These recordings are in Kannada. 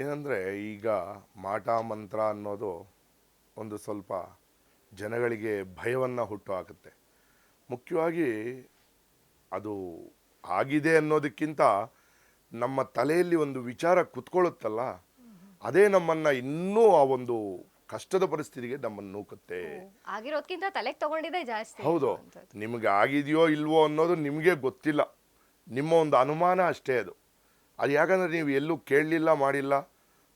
ಏನಂದರೆ ಈಗ ಮಾಟ ಮಂತ್ರ ಅನ್ನೋದು ಒಂದು ಸ್ವಲ್ಪ ಜನಗಳಿಗೆ ಭಯವನ್ನು ಹುಟ್ಟು ಹಾಕುತ್ತೆ. ಮುಖ್ಯವಾಗಿ ಅದು ಆಗಿದೆ ಅನ್ನೋದಕ್ಕಿಂತ ನಮ್ಮ ತಲೆಯಲ್ಲಿ ಒಂದು ವಿಚಾರ ಕುತ್ಕೊಳ್ಳುತ್ತಲ್ಲ, ಅದೇ ನಮ್ಮನ್ನು ಇನ್ನೂ ಆ ಒಂದು ಕಷ್ಟದ ಪರಿಸ್ಥಿತಿಗೆ ನಮ್ಮನ್ನು ನೂಕುತ್ತೆ. ಆಗಿರೋದ್ಕಿಂತ ತಲೆಗೆ ತಗೊಂಡಿದೆ ಜಾಸ್ತಿ. ಹೌದು, ನಿಮಗೆ ಆಗಿದೆಯೋ ಇಲ್ವೋ ಅನ್ನೋದು ನಿಮಗೆ ಗೊತ್ತಿಲ್ಲ, ನಿಮ್ಮ ಒಂದು ಅನುಮಾನ ಅಷ್ಟೇ ಅದು. ಅದು ಯಾಕಂದರೆ ನೀವು ಎಲ್ಲೂ ಕೇಳಲಿಲ್ಲ, ಮಾಡಿಲ್ಲ,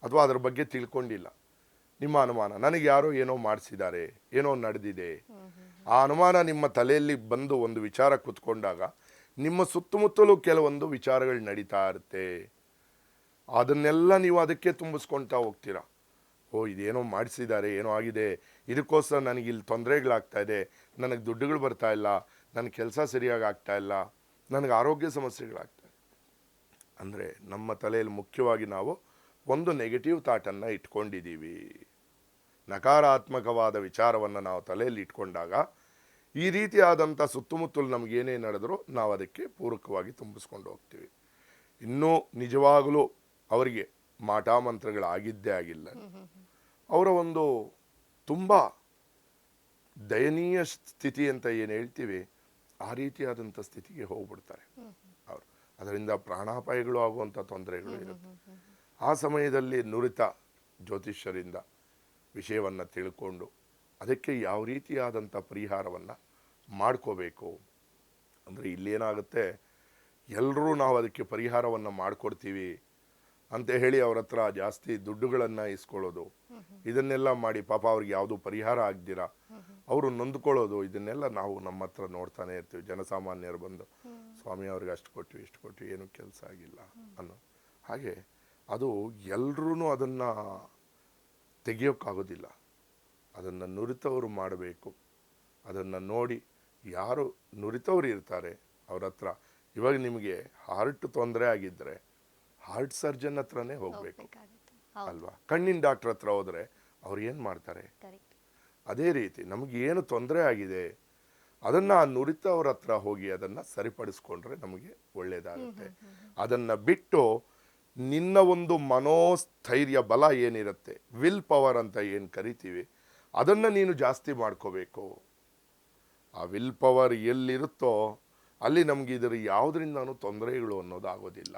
ಅಥವಾ ಅದರ ಬಗ್ಗೆ ತಿಳ್ಕೊಂಡಿಲ್ಲ. ನಿಮ್ಮ ಅನುಮಾನ, ನನಗೆ ಯಾರೋ ಏನೋ ಮಾಡಿಸಿದ್ದಾರೆ, ಏನೋ ನಡೆದಿದೆ. ಆ ಅನುಮಾನ ನಿಮ್ಮ ತಲೆಯಲ್ಲಿ ಬಂದು ಒಂದು ವಿಚಾರ ಕುತ್ಕೊಂಡಾಗ ನಿಮ್ಮ ಸುತ್ತಮುತ್ತಲೂ ಕೆಲವೊಂದು ವಿಚಾರಗಳು ನಡೀತಾ ಇರುತ್ತೆ. ಅದನ್ನೆಲ್ಲ ನೀವು ಅದಕ್ಕೆ ತುಂಬಿಸ್ಕೊಳ್ತಾ ಹೋಗ್ತೀರಾ. ಓ, ಇದೇನೋ ಮಾಡಿಸಿದ್ದಾರೆ, ಏನೋ ಆಗಿದೆ, ಇದಕ್ಕೋಸ್ಕರ ನನಗೆ ಇಲ್ಲಿ ತೊಂದರೆಗಳಾಗ್ತಾ ಇದೆ, ನನಗೆ ದುಡ್ಡುಗಳು ಬರ್ತಾ ಇಲ್ಲ, ನನ್ನ ಕೆಲಸ ಸರಿಯಾಗಿ ಆಗ್ತಾ ಇಲ್ಲ, ನನಗೆ ಆರೋಗ್ಯ ಸಮಸ್ಯೆಗಳಾಗ್ತಾ ಇದೆ. ಅಂದರೆ ನಮ್ಮ ತಲೆಯಲ್ಲಿ ಮುಖ್ಯವಾಗಿ ನಾವು ಒಂದು ನೆಗೆಟಿವ್ ಥಾಟನ್ನು ಇಟ್ಕೊಂಡಿದ್ದೀವಿ. ನಕಾರಾತ್ಮಕವಾದ ವಿಚಾರವನ್ನು ನಾವು ತಲೆಯಲ್ಲಿ ಇಟ್ಕೊಂಡಾಗ ಈ ರೀತಿಯಾದಂಥ ಸುತ್ತಮುತ್ತಲು ನಮಗೇನೇ ನಡೆದರೂ ನಾವು ಅದಕ್ಕೆ ಪೂರಕವಾಗಿ ತುಂಬಿಸ್ಕೊಂಡು ಹೋಗ್ತೀವಿ. ಇನ್ನೂ ನಿಜವಾಗಲೂ ಅವರಿಗೆ ಮಾಟಮಂತ್ರಗಳಾಗಿದ್ದೇ ಆಗಿಲ್ಲ, ಅವರ ಒಂದು ತುಂಬ ದಯನೀಯ ಸ್ಥಿತಿ ಅಂತ ಏನು ಹೇಳ್ತೀವಿ, ಆ ರೀತಿಯಾದಂಥ ಸ್ಥಿತಿಗೆ ಹೋಗ್ಬಿಡ್ತಾರೆ ಅವರು. ಅದರಿಂದ ಪ್ರಾಣಾಪಾಯಗಳು ಆಗುವಂಥ ತೊಂದರೆಗಳು ಇರುತ್ತೆ. ಆ ಸಮಯದಲ್ಲಿ ನುರಿತ ಜ್ಯೋತಿಷ್ಯರಿಂದ ವಿಷಯವನ್ನು ತಿಳ್ಕೊಂಡು ಅದಕ್ಕೆ ಯಾವ ರೀತಿಯಾದಂಥ ಪರಿಹಾರವನ್ನು ಮಾಡ್ಕೋಬೇಕು. ಅಂದರೆ ಇಲ್ಲೇನಾಗುತ್ತೆ, ಎಲ್ಲರೂ ನಾವು ಅದಕ್ಕೆ ಪರಿಹಾರವನ್ನು ಮಾಡಿಕೊಡ್ತೀವಿ ಅಂತ ಹೇಳಿ ಅವ್ರ ಹತ್ರ ಜಾಸ್ತಿ ದುಡ್ಡುಗಳನ್ನು ಇಸ್ಕೊಳ್ಳೋದು, ಇದನ್ನೆಲ್ಲ ಮಾಡಿ ಪಾಪ ಅವ್ರಿಗೆ ಯಾವುದು ಪರಿಹಾರ ಆಗ್ದಿರ ಅವರು ನೊಂದ್ಕೊಳ್ಳೋದು, ಇದನ್ನೆಲ್ಲ ನಾವು ನಮ್ಮ ಹತ್ರ ನೋಡ್ತಾನೆ ಇರ್ತೀವಿ. ಜನಸಾಮಾನ್ಯರು ಬಂದು ಸ್ವಾಮಿ ಅವ್ರಿಗೆ ಅಷ್ಟು ಕೊಟ್ವಿ, ಇಷ್ಟು ಕೊಟ್ವಿ, ಏನೂ ಕೆಲಸ ಆಗಿಲ್ಲ ಅನ್ನೋ ಹಾಗೆ. ಅದು ಎಲ್ಲರೂ ಅದನ್ನು ತೆಗಿಯೋಕ್ಕಾಗೋದಿಲ್ಲ. ಅದನ್ನು ನುರಿತವರು ಮಾಡಬೇಕು. ಅದನ್ನು ನೋಡಿ ಯಾರು ನುರಿತವರು ಇರ್ತಾರೆ ಅವ್ರ ಹತ್ರ, ಇವಾಗ ನಿಮಗೆ ಹಾರ್ಟ್ ತೊಂದರೆ ಆಗಿದ್ದರೆ ಹಾರ್ಟ್ ಸರ್ಜನ್ ಹತ್ರನೇ ಹೋಗಬೇಕು ಅಲ್ವಾ. ಕಣ್ಣಿನ ಡಾಕ್ಟ್ರ್ ಹತ್ರ ಹೋದರೆ ಅವ್ರು ಏನು ಮಾಡ್ತಾರೆ. ಅದೇ ರೀತಿ ನಮಗೆ ಏನು ತೊಂದರೆ ಆಗಿದೆ ಅದನ್ನು ಆ ನುರಿತವ್ರ ಹತ್ರ ಹೋಗಿ ಅದನ್ನು ಸರಿಪಡಿಸ್ಕೊಂಡ್ರೆ ನಮಗೆ ಒಳ್ಳೆಯದಾಗುತ್ತೆ. ಅದನ್ನು ಬಿಟ್ಟು ನಿನ್ನ ಒಂದು ಮನೋಸ್ಥೈರ್ಯ ಬಲ ಏನಿರುತ್ತೆ, ವಿಲ್ ಪವರ್ ಅಂತ ಏನು ಕರಿತೀವಿ, ಅದನ್ನು ನೀನು ಜಾಸ್ತಿ ಮಾಡ್ಕೋಬೇಕು. ಆ ವಿಲ್ ಪವರ್ ಎಲ್ಲಿರುತ್ತೋ ಅಲ್ಲಿ ನಮ್ಗೆ ಇದರ ಯಾವುದರಿಂದನೂ ತೊಂದರೆಗಳು ಅನ್ನೋದು ಆಗೋದಿಲ್ಲ.